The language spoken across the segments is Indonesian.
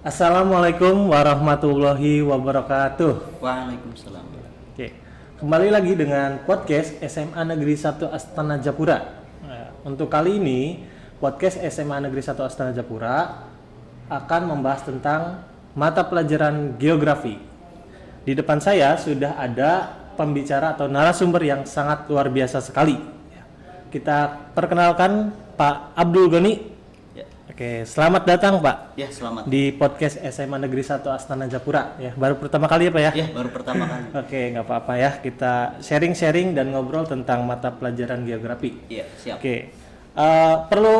Assalamualaikum warahmatullahi wabarakatuh. Waalaikumsalam. Oke, kembali lagi dengan podcast SMA Negeri 1 Astana Japura. Nah, untuk kali ini, podcast SMA Negeri 1 Astana Japura akan membahas tentang mata pelajaran geografi. Di depan saya sudah ada pembicara atau narasumber yang sangat luar biasa sekali. Kita perkenalkan Pak Abdul Goni. Oke, selamat datang Pak. Ya, selamat. Di podcast SMA Negeri 1 Astana Japura ya. Baru pertama kali ya Pak ya? Ya, baru pertama kali. Oke, nggak apa-apa ya. Kita sharing-sharing dan ngobrol tentang mata pelajaran geografi. Iya, siap. Oke. Perlu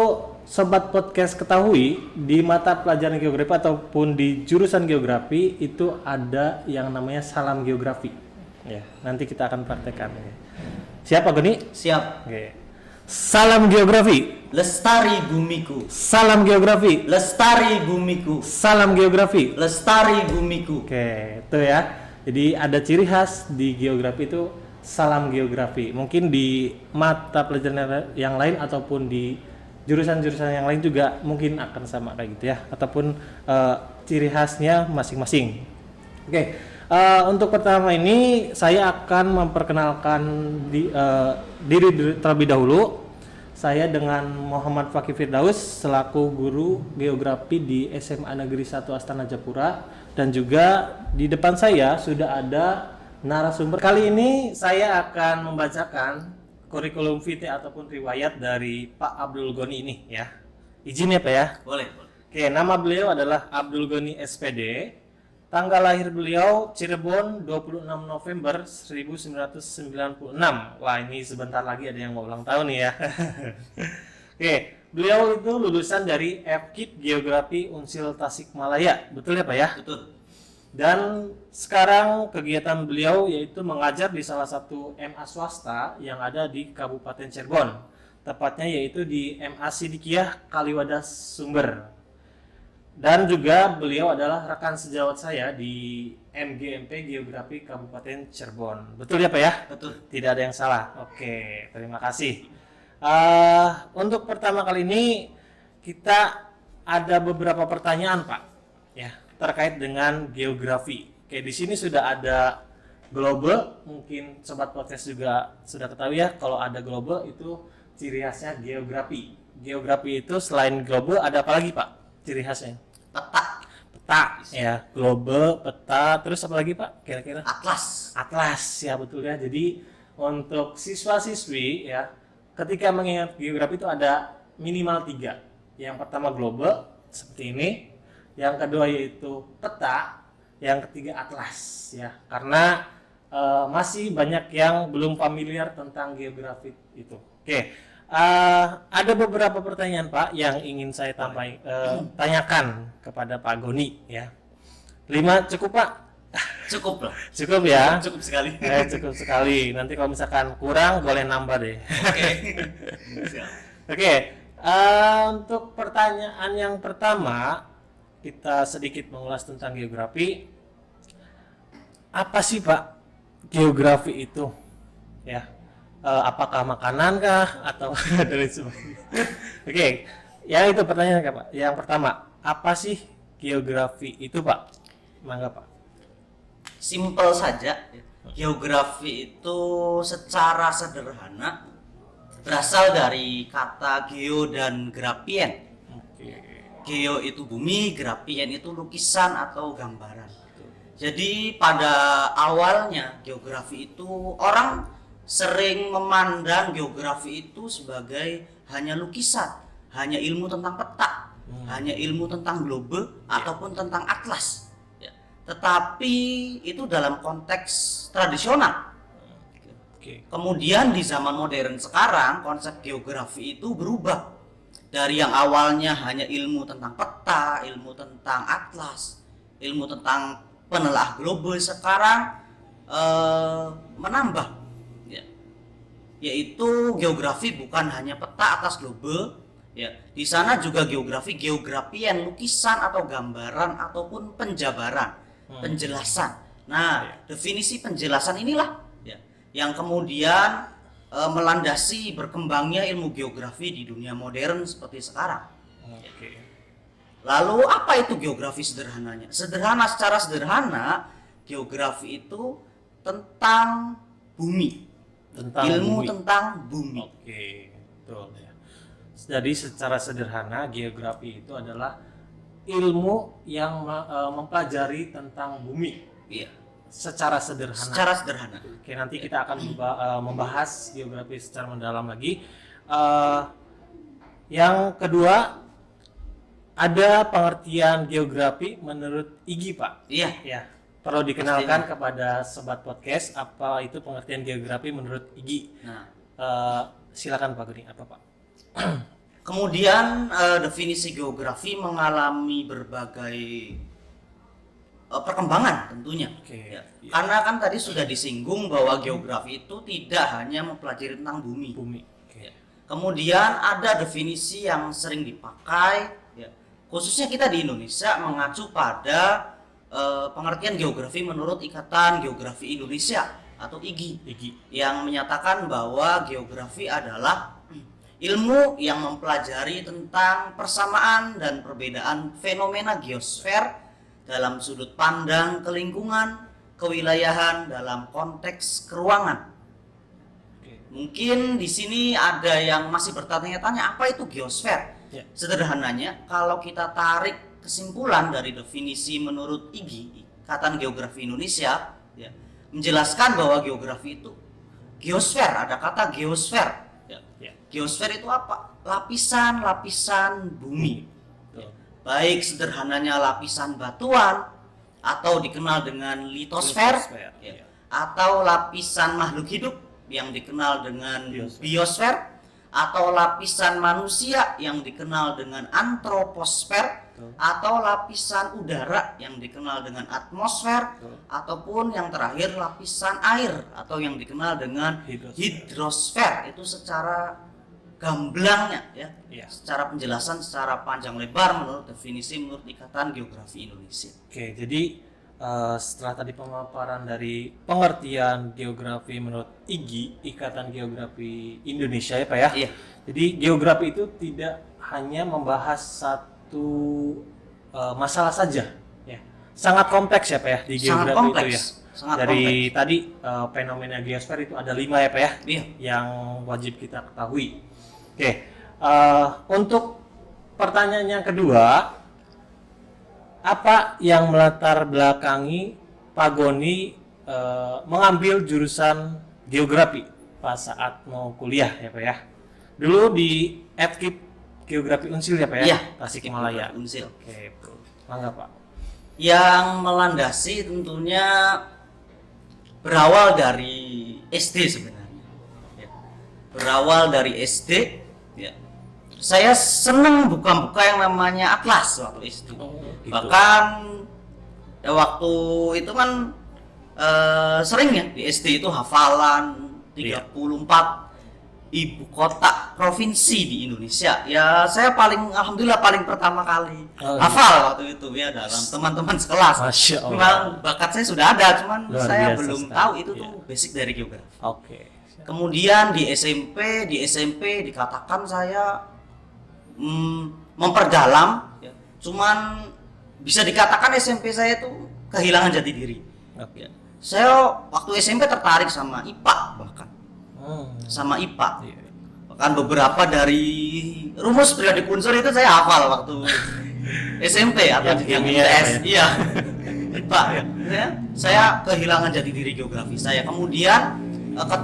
sobat podcast ketahui di mata pelajaran geografi ataupun di jurusan geografi itu ada yang namanya salam geografi. Ya, nanti kita akan praktekkan. Siapa Goni? Siap. Oke. Salam geografi. Lestari bumiku. Salam geografi. Lestari bumiku. Salam geografi. Lestari bumiku. Oke, itu ya. Jadi ada ciri khas di geografi itu salam geografi. Mungkin di mata pelajaran yang lain ataupun di jurusan-jurusan yang lain juga mungkin akan sama kayak gitu ya. Ataupun ciri khasnya masing-masing. Oke, untuk pertama ini saya akan memperkenalkan diri terlebih dahulu. Saya dengan Muhammad Fakih Firdaus selaku guru geografi di SMA Negeri 1 Astana Japura, dan juga di depan saya sudah ada narasumber. Kali ini saya akan membacakan kurikulum vitae ataupun riwayat dari Pak Abdul Goni ini ya. Izin ya Pak ya? Boleh. Oke, nama beliau adalah Abdul Goni SPD. Tanggal lahir beliau Cirebon 26 November 1996. Wah, ini sebentar lagi ada yang mau ulang tahun nih ya. Oke, beliau itu lulusan dari FKIP Geografi Unsil Tasikmalaya. Betul ya Pak ya? Betul. Dan sekarang kegiatan beliau yaitu mengajar di salah satu MA swasta yang ada di Kabupaten Cirebon. Tepatnya yaitu di MA Sidikiyah Kaliwadas Sumber. Dan juga beliau adalah rekan sejawat saya di MGMP Geografi Kabupaten Cirebon. Betul ya Pak ya? Betul. Tidak ada yang salah. Oke, terima kasih. Untuk pertama kali ini kita ada beberapa pertanyaan Pak, ya, terkait dengan geografi. Oke, di sini sudah ada global. Mungkin sobat podcast juga sudah ketahui ya, kalau ada global itu ciri khasnya geografi. Geografi itu selain global ada apa lagi Pak ciri khasnya? Peta ya, global, peta, terus apa lagi Pak kira-kira? Atlas ya, betul ya. Jadi untuk siswa-siswi ya, ketika mengingat geografi itu ada minimal 3. Yang pertama global seperti ini, yang kedua yaitu peta, yang ketiga atlas ya, karena masih banyak yang belum familiar tentang geografi itu. Oke. Ada beberapa pertanyaan Pak yang ingin saya tanyakan kepada Pak Goni ya. 5 cukup Pak? Cukup lah. Cukup ya? Cukup sekali. Cukup sekali. Nanti kalau misalkan kurang boleh nambah deh. Oke. Oke. Untuk pertanyaan yang pertama, kita sedikit mengulas tentang geografi. Apa sih Pak geografi itu? Ya. Apakah makanan kah atau dari sebagainya? Oke, yang itu pertanyaan Pak. Yang pertama, apa sih geografi itu Pak? Mangga Pak. Simpel saja. Geografi itu secara sederhana berasal dari kata geo dan grafien. Geo itu bumi, grafien itu lukisan atau gambaran. Jadi pada awalnya geografi itu orang sering memandang geografi itu sebagai hanya lukisan, hanya ilmu tentang peta, hanya ilmu tentang globe ataupun tentang atlas. Ya. Tetapi itu dalam konteks tradisional. Kemudian di zaman modern sekarang konsep geografi itu berubah Dari yang awalnya hanya ilmu tentang peta, ilmu tentang atlas, ilmu tentang penelaah global, sekarang menambah, ya, yaitu geografi bukan hanya peta atas global, ya. Di sana juga geografian, lukisan atau gambaran ataupun penjabaran, penjelasan. Nah, definisi penjelasan inilah, ya, yang kemudian melandasi berkembangnya ilmu geografi di dunia modern seperti sekarang. Oke. Lalu apa itu geografi sederhananya? Secara sederhana, geografi itu tentang bumi. Ilmu tentang bumi. Oke, betul ya. Jadi secara sederhana geografi itu adalah ilmu yang mempelajari tentang bumi. Iya. Secara sederhana. Secara sederhana. Oke, nanti kita akan membahas geografi secara mendalam lagi. Yang kedua, ada pengertian geografi menurut Igi, Pak. Iya. Ya, perlu dikenalkan kepada sobat podcast apa itu pengertian geografi menurut Igi. Nah, silakan Pak Gering, apa Pak? kemudian definisi geografi mengalami berbagai perkembangan tentunya. Oke. Ya. Karena kan tadi sudah disinggung bahwa geografi itu tidak hanya mempelajari tentang bumi. Oke. Ya. Kemudian ada definisi yang sering dipakai, ya, khususnya kita di Indonesia mengacu pada pengertian geografi menurut Ikatan Geografi Indonesia atau IGI, yang menyatakan bahwa geografi adalah ilmu yang mempelajari tentang persamaan dan perbedaan fenomena geosfer dalam sudut pandang kelingkungan, kewilayahan dalam konteks keruangan. Mungkin di sini ada yang masih bertanya-tanya apa itu geosfer. Ya. Sederhananya, kalau kita tarik kesimpulan dari definisi menurut IGI, Ikatan Geografi Indonesia, ya, menjelaskan bahwa geografi itu geosfer, ada kata geosfer. Ya. Geosfer itu apa? Lapisan-lapisan bumi. Baik sederhananya lapisan batuan atau dikenal dengan litosfer, ya, atau lapisan makhluk hidup yang dikenal dengan biosfer, atau lapisan manusia yang dikenal dengan antroposfer, atau lapisan udara yang dikenal dengan atmosfer, ataupun yang terakhir lapisan air atau yang dikenal dengan hidrosfer. Itu secara gamblangnya, ya, secara penjelasan secara panjang lebar menurut definisi menurut Ikatan Geografi Indonesia. Oke, jadi setelah tadi pemaparan dari pengertian geografi menurut IGI, Ikatan Geografi Indonesia, ya Pak ya. Iya. Jadi geografi itu tidak hanya membahas satu masalah saja, ya. Sangat kompleks ya Pak ya di geografi itu ya. Sangat dari kompleks. tadi fenomena geosfer itu ada 5 ya Pak ya, Iya. yang wajib kita ketahui. Oke, untuk pertanyaan yang kedua, apa yang melatar belakangi Pak Goni mengambil jurusan geografi pas saat mau kuliah ya Pak ya? Dulu di FKIP Geografi Unsil ya Pak ya? Iya, Tasikmalaya. Unsil. Oke, mangga Pak. Yang melandasi tentunya berawal dari SD sebenarnya. Ya. Berawal dari SD, ya. Saya senang buka-buka yang namanya atlas waktu SD. Gitu. Bahkan ya, waktu itu kan sering ya di SD itu hafalan 34 ibu kota provinsi di Indonesia. Ya saya alhamdulillah paling pertama kali hafal waktu itu ya dalam teman-teman sekelas. Masya Allah. Memang bakat saya sudah ada, cuman Luar saya biasa belum sekali. tahu itu tuh basic dari geografi. Oke. Kemudian di SMP dikatakan saya memperdalam, ya. Cuman bisa dikatakan SMP saya itu kehilangan jati diri. Oke. Saya waktu SMP tertarik sama IPA bahkan. Sama IPA. Iya. Bahkan beberapa dari rumus periodik unsur itu saya hafal waktu SMP atau Yang di kimia, IPS. ya? Iya. IPA ya. Saya kehilangan jati diri geografi saya. Kemudian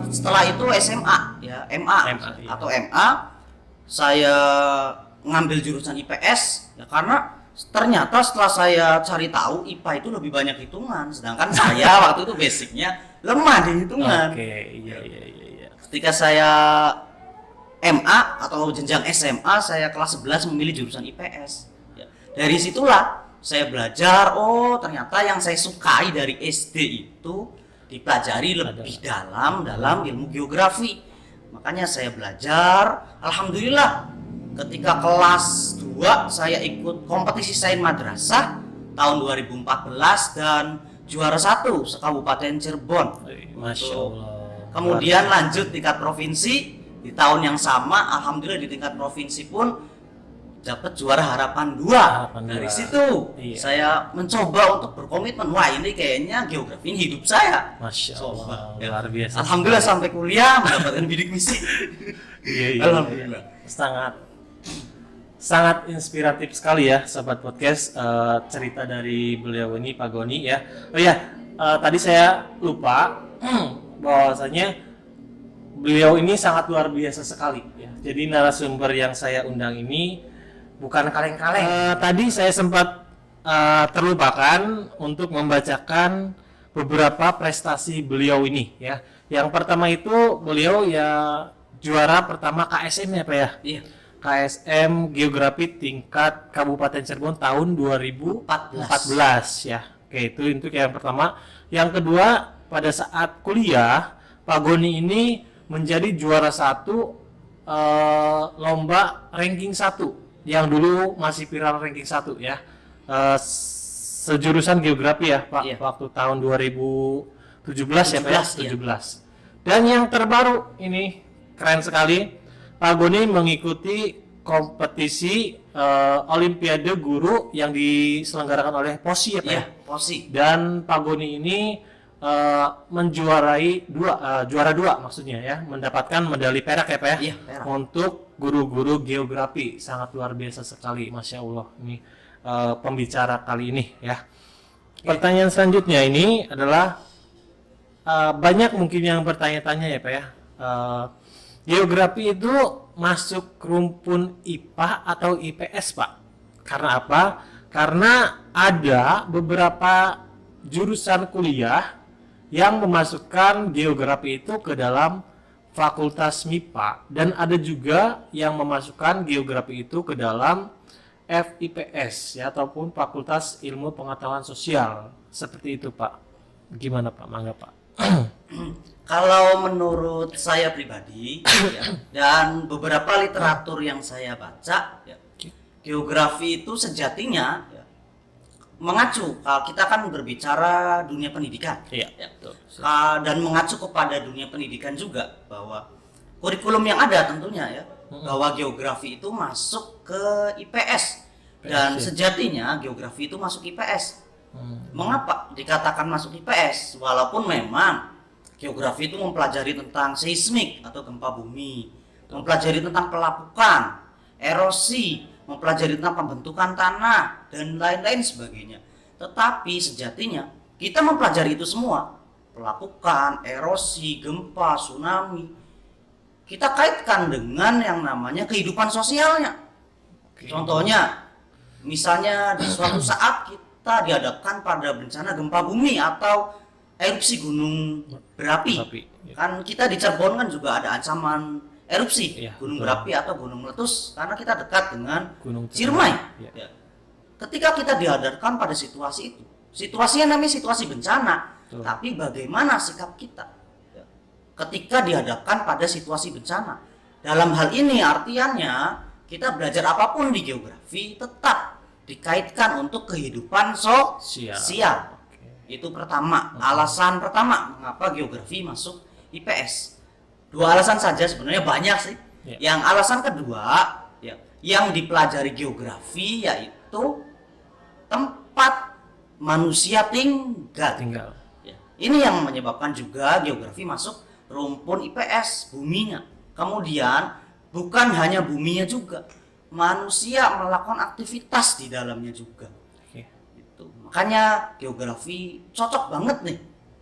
setelah itu SMA ya, MA iya. atau MA saya ngambil jurusan IPS ya, karena ternyata setelah saya cari tahu IPA itu lebih banyak hitungan, sedangkan saya waktu itu basicnya lemah di hitungan. Oke, iya. Ketika saya MA atau jenjang SMA saya kelas 11 memilih jurusan IPS. Ya. Dari situlah saya belajar, oh ternyata yang saya sukai dari SD itu dipelajari lebih dalam ilmu geografi. Makanya saya belajar, alhamdulillah ketika kelas 2 saya ikut kompetisi sains madrasah tahun 2014 dan juara 1 se-Kabupaten Cirebon. Masya Allah. Kemudian lanjut tingkat provinsi di tahun yang sama, alhamdulillah di tingkat provinsi pun dapat juara harapan 2. Dari situ saya mencoba untuk berkomitmen, wah ini kayaknya geografi ini hidup saya. Masya Allah, luar biasa. Alhamdulillah sampai kuliah mendapatkan bidik misi. Iya. Alhamdulillah. Sangat inspiratif sekali ya sahabat podcast, cerita dari beliau ini, Pak Goni ya. Oh ya, tadi saya lupa bahwasanya beliau ini sangat luar biasa sekali ya. Jadi narasumber yang saya undang ini bukan kaleng-kaleng. Tadi saya sempat terlupakan untuk membacakan beberapa prestasi beliau ini ya. Yang pertama itu beliau ya juara pertama KSM ya Pak ya? Iya. KSM Geografi tingkat Kabupaten Cirebon tahun 2014 ya. Oke, itu untuk yang pertama. Yang kedua, pada saat kuliah Pak Goni ini menjadi juara 1 lomba ranking 1 yang dulu masih viral ranking 1 ya, sejurusan geografi ya Pak, iya. Waktu tahun 2017 ya Pak ya, 17. Iya. Dan yang terbaru ini keren sekali, Pak Goni mengikuti kompetisi Olimpiade Guru yang diselenggarakan oleh POSI ya Pak ya? POSI. Dan Pak Goni ini menjuarai juara 2 maksudnya ya, mendapatkan medali perak ya Pak ya, iya, perak. Untuk guru-guru geografi. Sangat luar biasa sekali, Masya Allah ini pembicara kali ini ya. Pertanyaan selanjutnya ini adalah banyak mungkin yang bertanya-tanya ya Pak ya, geografi itu masuk rumpun IPA atau IPS Pak? Karena apa? Karena ada beberapa jurusan kuliah yang memasukkan geografi itu ke dalam fakultas MIPA, dan ada juga yang memasukkan geografi itu ke dalam FIPS ya, ataupun Fakultas Ilmu Pengetahuan Sosial. Seperti itu Pak. Gimana Pak? Mangga Pak. Kalau menurut saya pribadi ya, dan beberapa literatur yang saya baca ya, geografi itu sejatinya ya, mengacu, kalau kita kan berbicara dunia pendidikan, iya, ya, dan mengacu kepada dunia pendidikan juga, bahwa kurikulum yang ada tentunya ya, bahwa geografi itu masuk ke IPS, dan sejatinya geografi itu masuk IPS. Mengapa dikatakan masuk IPS? Walaupun memang geografi itu mempelajari tentang seismik atau gempa bumi, mempelajari tentang pelapukan, erosi, mempelajari tentang pembentukan tanah dan lain-lain sebagainya. Tetapi sejatinya kita mempelajari itu semua, pelapukan, erosi, gempa, tsunami, kita kaitkan dengan yang namanya kehidupan sosialnya. Contohnya, misalnya di suatu saat kita dihadapkan pada bencana gempa bumi atau erupsi gunung berapi. Kan kita di Cirebon kan juga ada ancaman erupsi gunung berapi atau gunung meletus karena kita dekat dengan Gunung Ciremai. Ya. Ketika kita dihadapkan pada situasi itu, situasinya namanya situasi bencana, tapi bagaimana sikap kita ketika dihadapkan pada situasi bencana? Dalam hal ini artiannya kita belajar apapun di geografi tetap dikaitkan untuk kehidupan sosial. Itu pertama, alasan pertama mengapa geografi masuk IPS. 2 alasan saja, sebenarnya banyak sih. Yang alasan kedua, yang dipelajari geografi yaitu tempat manusia tinggal. Ini yang menyebabkan juga geografi masuk rumpun IPS, buminya. Kemudian bukan hanya buminya juga, manusia melakukan aktivitas di dalamnya juga. Itu. Makanya geografi cocok banget nih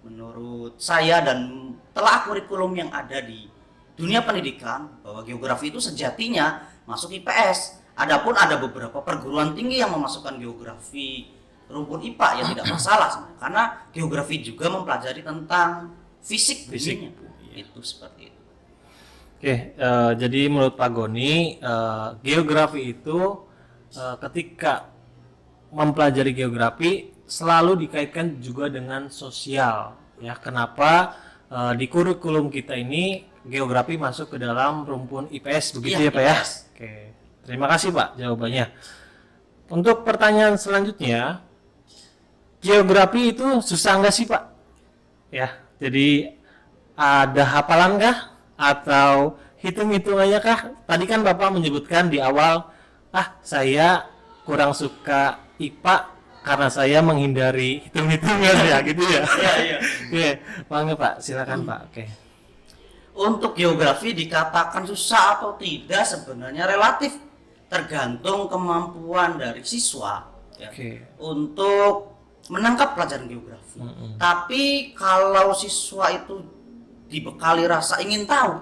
menurut saya, dan telah kurikulum yang ada di dunia pendidikan bahwa geografi itu sejatinya masuk IPS. Adapun ada beberapa perguruan tinggi yang memasukkan geografi rumpun IPA ya tidak masalah sebenarnya, karena geografi juga mempelajari tentang fisik buminya. Itu seperti itu. Oke, jadi menurut Pak Goni, geografi itu ketika mempelajari geografi selalu dikaitkan juga dengan sosial. Ya, kenapa di kurikulum kita ini geografi masuk ke dalam rumpun IPS begitu ya Pak ya? IPS. Oke, terima kasih Pak jawabannya. Untuk pertanyaan selanjutnya, geografi itu susah nggak sih Pak? Ya, jadi ada hafalan kah? Atau hitung-hitungannya kah? Tadi kan Bapak menyebutkan di awal, saya kurang suka IPA karena saya menghindari hitung-hitungan ya gitu ya. Iya, iya. Oke, mangga Pak, silakan Pak. Oke. Untuk geografi dikatakan susah atau tidak sebenarnya relatif, tergantung kemampuan dari siswa ya, Oke. untuk menangkap pelajaran geografi. Tapi kalau siswa itu dibekali rasa ingin tahu,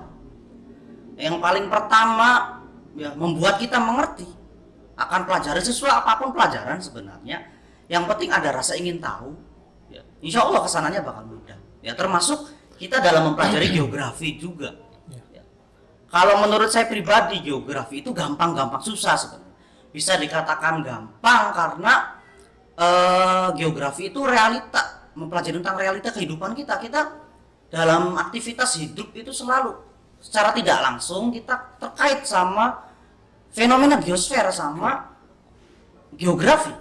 yang paling pertama ya membuat kita mengerti akan pelajaran siswa apapun pelajaran sebenarnya, yang penting ada rasa ingin tahu ya, insya Allah kesananya bakal mudah ya, termasuk kita dalam mempelajari geografi juga ya. Kalau menurut saya pribadi geografi itu gampang-gampang susah sebenarnya, bisa dikatakan gampang karena geografi itu realita, mempelajari tentang realita kehidupan kita dalam aktivitas hidup itu selalu secara tidak langsung kita terkait sama fenomena geosfer sama geografi,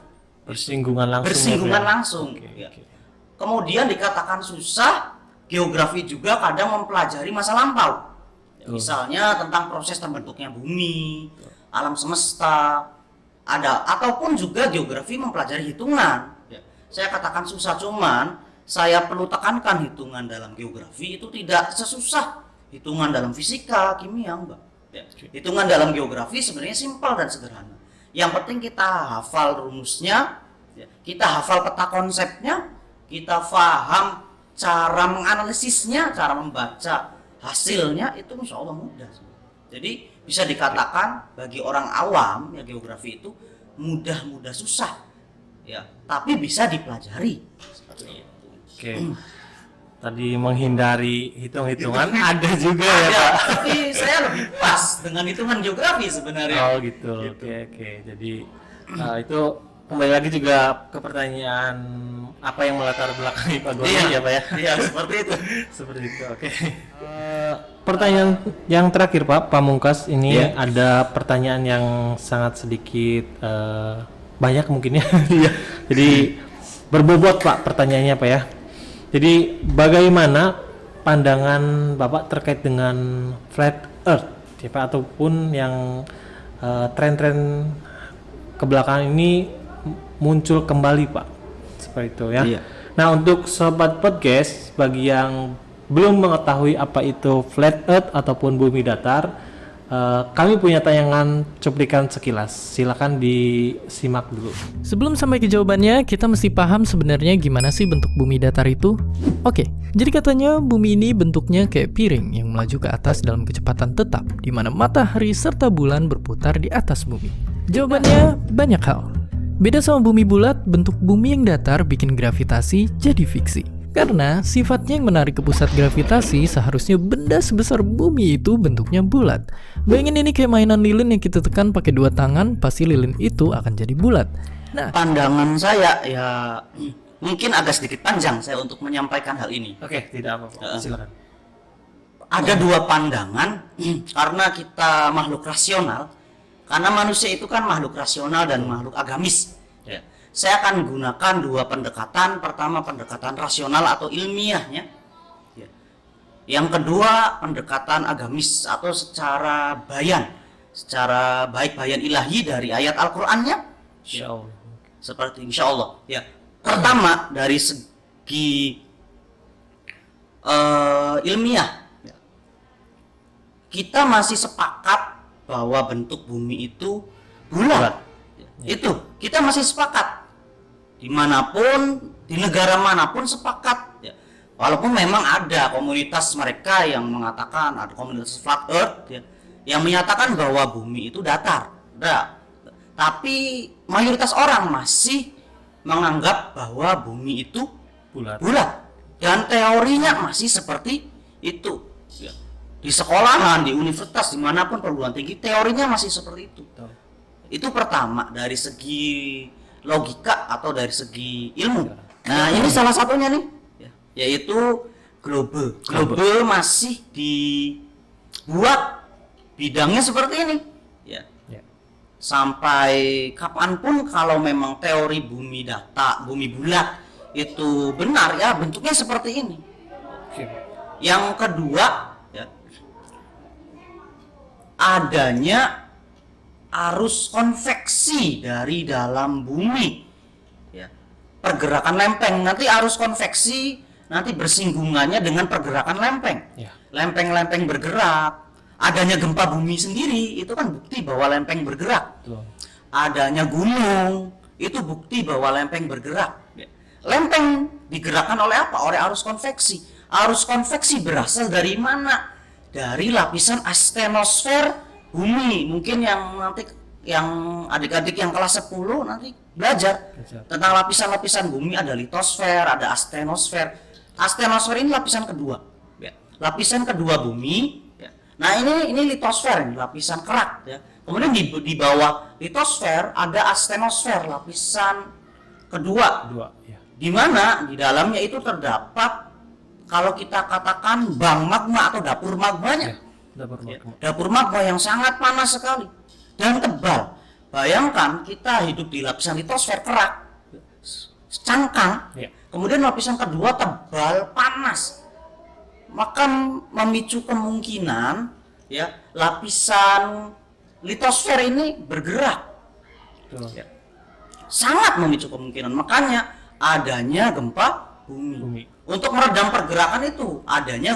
Bersinggungan langsung. bersinggungan ya, Pak? langsung Oke, ya. oke. Kemudian dikatakan susah, geografi juga kadang mempelajari masa lampau ya, misalnya tentang proses terbentuknya bumi, alam semesta, ada ataupun juga geografi mempelajari hitungan ya. Saya katakan susah, cuman saya perlu tekankan hitungan dalam geografi itu tidak sesusah hitungan dalam fisika, kimia, Mbak. Ya. Hitungan dalam geografi sebenarnya simpel dan sederhana. Yang penting kita hafal rumusnya, ya. Kita hafal peta konsepnya, kita paham cara menganalisisnya, cara membaca hasilnya, itu insya Allah mudah. Jadi bisa dikatakan bagi orang awam ya geografi itu mudah-mudah susah, ya, tapi bisa dipelajari. Seperti itu. Oke. Tadi menghindari hitung-hitungan ada juga ya Ya, Pak. tapi saya lebih pas dengan hitungan geografi sebenarnya. Oh gitu. Oke. Jadi itu kembali lagi juga ke pertanyaan apa yang melatar belakangi Pak Goni ya Pak ya. Iya, seperti itu. Seperti itu. Oke. Pertanyaan yang terakhir Pak Pamungkas ini Iya. ada pertanyaan yang sangat sedikit banyak mungkin ya. Jadi berbobot Pak pertanyaannya Pak ya. Jadi bagaimana pandangan Bapak terkait dengan flat earth ya Pak, ataupun yang tren-tren kebelakangan ini muncul kembali Pak, seperti itu ya. Iya. Nah untuk sobat podcast bagi yang belum mengetahui apa itu flat earth ataupun bumi datar, kami punya tayangan cuplikan sekilas, silakan disimak dulu. Sebelum sampai ke jawabannya, kita mesti paham sebenarnya gimana sih bentuk bumi datar itu. Oke, jadi katanya bumi ini bentuknya kayak piring yang melaju ke atas dalam kecepatan tetap, di mana matahari serta bulan berputar di atas bumi. Jawabannya banyak hal. Beda sama bumi bulat, bentuk bumi yang datar bikin gravitasi jadi fiksi. Karena sifatnya yang menarik ke pusat gravitasi, seharusnya benda sebesar bumi itu bentuknya bulat. Bayangin ini kayak mainan lilin yang kita tekan pakai dua tangan, pasti lilin itu akan jadi bulat. Nah, Pandangan saya ya mungkin agak sedikit panjang saya untuk menyampaikan hal ini. Oke, tidak apa-apa, silakan. Ada dua pandangan karena kita makhluk rasional. Karena manusia itu kan makhluk rasional dan makhluk agamis. Ya. Saya akan gunakan dua pendekatan. Pertama pendekatan rasional atau ilmiahnya. Ya. Yang kedua pendekatan agamis atau secara bayan, secara baik bayan ilahi dari ayat Al-Qur'annya. Insya Allah. Seperti insya Allah. Ya. Pertama dari segi ilmiah, ya. Kita masih sepakat bahwa bentuk bumi itu bulat. Itu kita masih sepakat. Dimanapun, di negara manapun sepakat ya. Walaupun memang ada komunitas mereka yang mengatakan, ada komunitas flat earth ya, yang menyatakan bahwa bumi itu datar. Tapi mayoritas orang masih menganggap bahwa bumi itu Bulat. bulat dan teorinya masih seperti itu ya. di sekolahan, di universitas, dimanapun perguruan tinggi, teorinya masih seperti itu. Betul. Itu pertama dari segi logika atau dari segi ilmu. Nah, ini salah satunya nih, yaitu global. Global masih dibuat bidangnya seperti ini, ya. Ya. Sampai kapanpun kalau memang teori bumi bulat itu benar, ya bentuknya seperti ini. Oke. Yang kedua, ya, adanya arus konveksi dari dalam bumi, ya. Pergerakan lempeng, nanti arus konveksi nanti bersinggungannya dengan pergerakan lempeng. Ya. Lempeng-lempeng bergerak, adanya gempa bumi sendiri itu kan bukti bahwa lempeng bergerak. Betul. Adanya gunung itu bukti bahwa lempeng bergerak. Lempeng digerakkan oleh apa? Oleh arus konveksi. Arus konveksi berasal dari mana? Dari lapisan astenosfer bumi. Mungkin yang adik-adik yang kelas 10 nanti belajar tentang lapisan-lapisan bumi. Ada litosfer, ada astenosfer. Astenosfer ini lapisan kedua, ya. Lapisan kedua bumi, ya. Nah ini litosfer, ini lapisan kerak, ya. Kemudian di bawah litosfer ada astenosfer, lapisan kedua, Ya. di mana di dalamnya itu terdapat, kalau kita katakan bank magma atau dapur magmanya. Dapur Ya, magma. dapur magma yang sangat panas sekali dan tebal. Bayangkan kita hidup di lapisan litosfer kerak, cangkang, Ya. kemudian lapisan kedua tebal panas, maka memicu kemungkinan, ya, lapisan litosfer ini bergerak. Betul. Ya. Sangat memicu kemungkinan, makanya adanya gempa bumi. Untuk meredam pergerakan itu adanya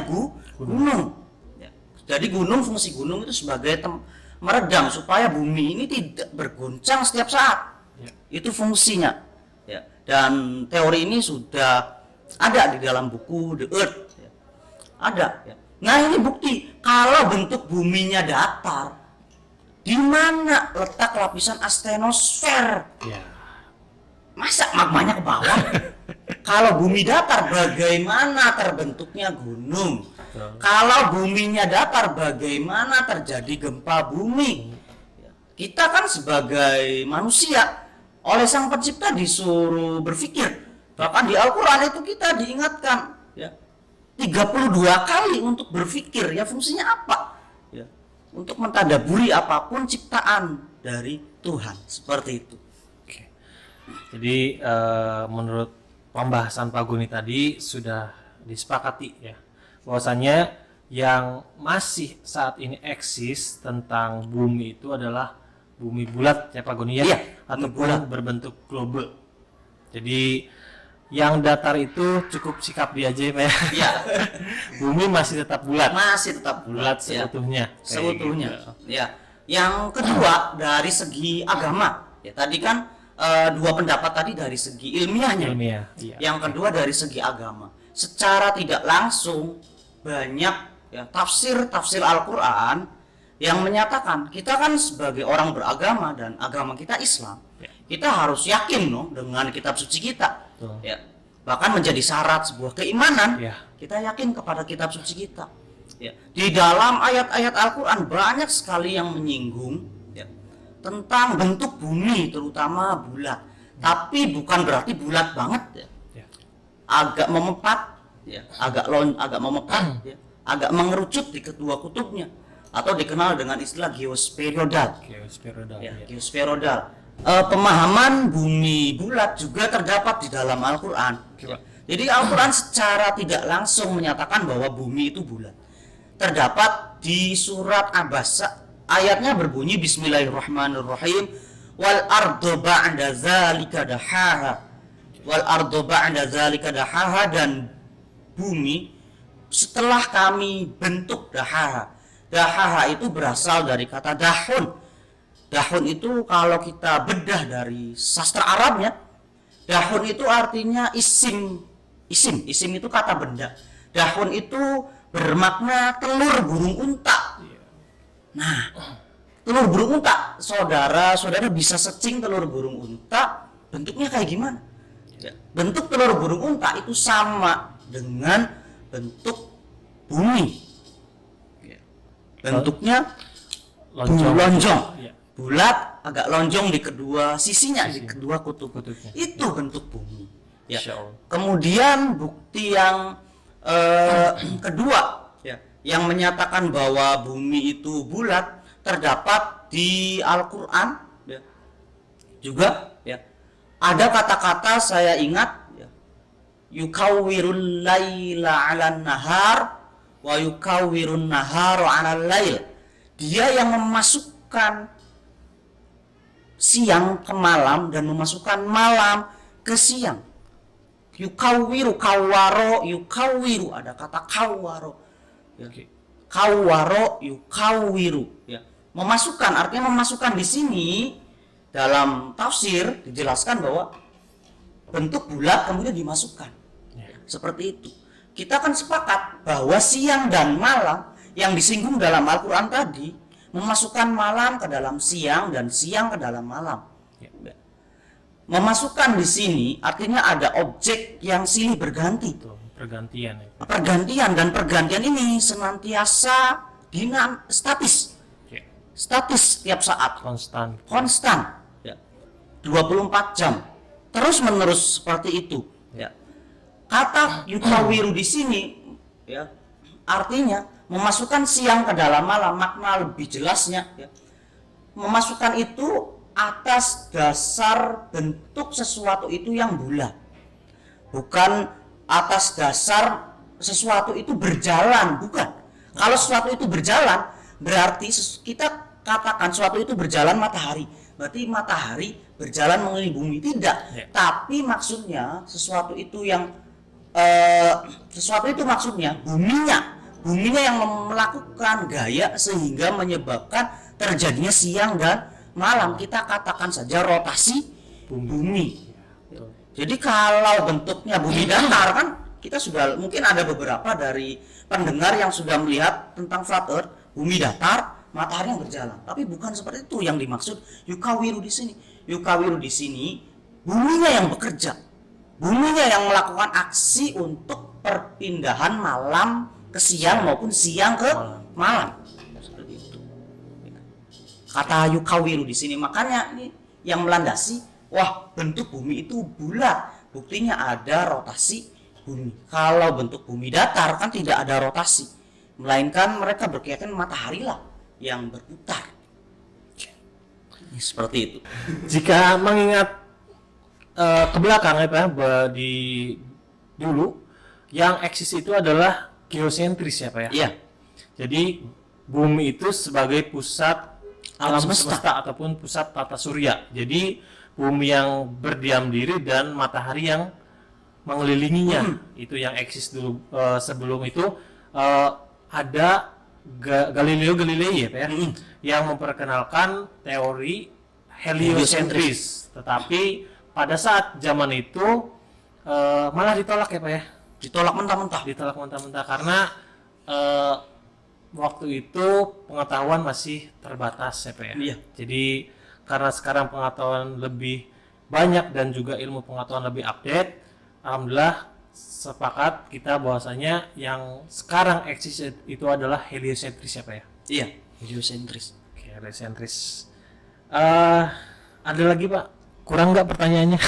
gunung. Ya. Jadi fungsi gunung itu sebagai meredam supaya bumi ini tidak berguncang setiap saat. Ya. Itu fungsinya. Ya. Dan teori ini sudah ada di dalam buku The Earth. Ya. Ada. Ya. Nah ini bukti kalau bentuk buminya datar, di mana letak lapisan astenosfer? Ya. Masa magmanya ke bawah? Kalau bumi datar, bagaimana terbentuknya gunung? Betul. Kalau buminya datar, bagaimana terjadi gempa bumi? Kita kan sebagai manusia oleh Sang Pencipta disuruh berpikir. Bahkan di Al-Quran itu kita diingatkan, ya, 32 kali untuk berpikir. Ya, fungsinya apa? Ya, untuk mentadaburi apapun ciptaan dari Tuhan. Seperti itu. Oke. Jadi menurut pembahasan Pak Guni tadi sudah disepakati ya bahwasannya yang masih saat ini eksis tentang bumi itu adalah bumi bulat ya Pak Guni ya, Iya, ataupun berbentuk global. Jadi yang datar itu cukup sikapi aja ya Pak ya. Ya, Bumi masih tetap bulat. masih tetap Bulat ya. seutuhnya. Kayak Seutuhnya. gitu. Ya. Yang kedua dari segi agama. Ya, tadi kan dua pendapat tadi dari segi ilmiahnya. Ilmiah. Iya. Yang kedua dari segi agama. Secara tidak langsung banyak, ya, tafsir Al-Qur'an yang menyatakan kita kan sebagai orang beragama dan agama kita Islam, Ya. kita harus yakin dengan kitab suci kita. Betul. Ya. Bahkan menjadi syarat sebuah keimanan. Ya. Kita yakin kepada kitab suci kita. Ya. Di dalam ayat-ayat Al-Qur'an banyak sekali yang menyinggung, ya, tentang bentuk bumi, terutama bulat. Tapi bukan berarti bulat banget, ya. Ya. Agak memepat, ya, agak memepat, ya, agak mengerucut di kedua kutubnya, atau dikenal dengan istilah geosferodal. Geosferodal. Ya, Ya. geosferodal. Pemahaman bumi bulat juga terdapat di dalam Al-Qur'an. Coba. Jadi Al-Qur'an secara tidak langsung menyatakan bahwa bumi itu bulat. Terdapat di surat Abasa, ayatnya berbunyi Bismillahirrahmanirrahim, wal ardu ba'da dzalika dahaha. Wal ardu ba'da dzalika dahaha, dan bumi setelah kami bentuk dahaha. Dahaha itu berasal dari kata dahun. Dahun itu kalau kita bedah dari sastra Arabnya, dahun itu artinya isim. Isim itu kata benda. Dahun itu bermakna telur burung unta. Nah, telur burung unta, saudara bisa searching telur burung unta, bentuknya kayak gimana? Ya, bentuk telur burung unta itu sama dengan bentuk bumi. Ya. bentuknya lonjong, bulat, agak lonjong di kedua sisinya, di kedua kutubnya. Itu bentuk bumi. Ya. Kemudian bukti yang kedua, ya, yang menyatakan bahwa bumi itu bulat terdapat di Al-Quran, ya. Juga, ya, ada kata-kata saya ingat, ya, yukawwirul laila 'alan nahar wa yukawwirun nahara 'alal lail. Dia yang memasukkan siang ke malam dan memasukkan malam ke siang. Yukawiru, kawaro, yukawiru, ada kata kawaro, ya. Kawaro, yukawiru, ya. Memasukkan, artinya memasukkan di sini dalam tafsir dijelaskan bahwa bentuk bulat kemudian dimasukkan, seperti itu. Kita kan sepakat bahwa siang dan malam yang disinggung dalam Al-Quran tadi memasukkan malam ke dalam siang dan siang ke dalam malam. Memasukkan di sini artinya ada objek yang silih berganti. Pergantian. Pergantian, dan pergantian ini senantiasa statis. Statis setiap saat. Konstan. Ya. 24 jam. Terus menerus seperti itu. Ya. Kata yukawiru di sini, ya, artinya memasukkan siang ke dalam malam. Makna lebih jelasnya, ya, memasukkan itu atas dasar bentuk sesuatu itu yang bulat, bukan atas dasar sesuatu itu berjalan, bukan. Kalau sesuatu itu berjalan, berarti kita katakan sesuatu itu berjalan matahari, berarti matahari berjalan mengelilingi bumi, tidak. Tapi maksudnya sesuatu itu yang maksudnya buminya yang melakukan gaya sehingga menyebabkan terjadinya siang dan malam. Kita katakan saja rotasi bumi. Jadi kalau bentuknya bumi datar, kan kita sudah mungkin ada beberapa dari pendengar yang sudah melihat tentang flat earth, bumi datar, matahari yang berjalan. Tapi bukan seperti itu yang dimaksud yukawiru di sini. Yukawiru di sini buminya yang bekerja, buminya yang melakukan aksi untuk perpindahan malam ke siang maupun siang ke malam. Seperti itu. Kata yukawiru di sini, makanya ini yang melandasi, wah, bentuk bumi itu bulat, buktinya ada rotasi bumi. Kalau bentuk bumi datar kan tidak ada rotasi, melainkan mereka berkeyakinan matahari lah yang berputar. Seperti itu. Jika mengingat ke belakang, ya Pak, di dulu yang eksis itu adalah geosentris, ya Pak, ya. Iya. Jadi bumi itu sebagai pusat alam semesta ataupun pusat tata surya. Jadi bumi yang berdiam diri dan matahari yang mengelilinginya. Itu yang eksis dulu. Sebelum itu ada Galileo Galilei, ya Pak, ya, yang memperkenalkan teori heliosentris. Tetapi pada saat zaman itu malah ditolak, ya Pak, ya. Ditolak mentah-mentah. Ditolak mentah-mentah karena waktu itu pengetahuan masih terbatas, ya Pak, ya. Iya. Jadi karena sekarang pengetahuan lebih banyak dan juga ilmu pengetahuan lebih update, alhamdulillah sepakat kita bahwasanya yang sekarang eksis itu adalah heliosentris, ya Pak, ya. Iya, heliosentris. Oke, heliosentris. Ada lagi Pak? Kurang nggak pertanyaannya?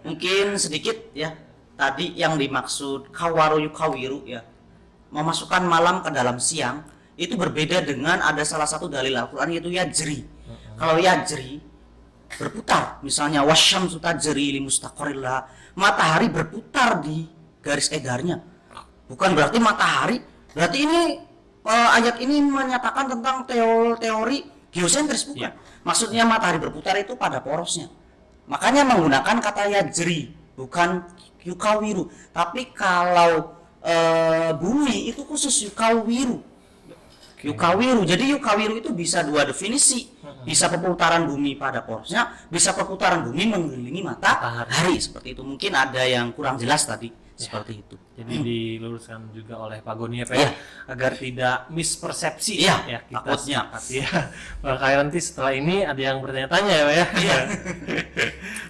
Mungkin sedikit, ya. Tadi yang dimaksud kawaru yukawiru, ya, memasukkan malam ke dalam siang, itu berbeda dengan ada salah satu dalil Al-Quran yaitu yajri. Kalau yajri berputar, misalnya wasyamsu tajri li mustaqarrillah, matahari berputar di garis edarnya. Bukan berarti matahari, berarti ini ayat ini menyatakan tentang teori geosentris, bukan. Maksudnya matahari berputar itu pada porosnya. Makanya menggunakan kata yajri, bukan yukawiru. Tapi kalau bumi itu khusus yukawiru. Yukawiru. Jadi yukawiru itu bisa dua definisi. Bisa perputaran bumi pada porosnya, bisa perputaran bumi mengelilingi matahari. Seperti itu. Mungkin ada yang kurang jelas tadi. Seperti itu. Jadi diluruskan juga oleh Pak Goni, ya Pak, ya, agar tidak mispersepsi, ya kita takutnya. Ya. Makanya nanti setelah ini ada yang bertanya-tanya, ya Pak, ya.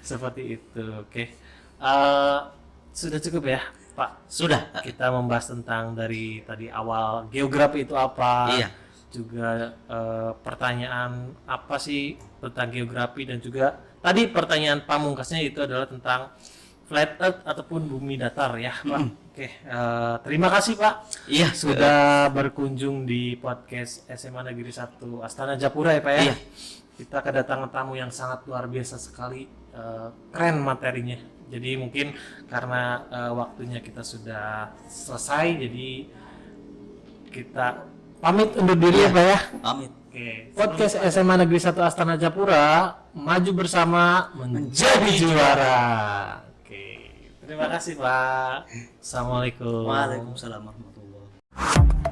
Seperti itu. Oke. sudah cukup ya, Pak. Sudah. Kita membahas tentang dari tadi awal geografi itu apa, Iya. juga pertanyaan apa sih tentang geografi, dan juga tadi pertanyaan pamungkasnya itu adalah tentang flat earth ataupun bumi datar ya, Pak. Oke, terima kasih Pak Iya, sudah berkunjung di podcast SMA Negeri 1 Astana Japura ya Pak ya. Iya. Kita kedatangan tamu yang sangat luar biasa sekali, keren materinya. Jadi mungkin karena waktunya kita sudah selesai, jadi kita pamit undur diri ya Pak ya. Pamit. Oke, podcast SMA Negeri 1 Astana Japura, maju bersama menjadi juara. Oke, terima kasih Pak. Assalamualaikum. Waalaikumsalam warahmatullahi wabarakatuh.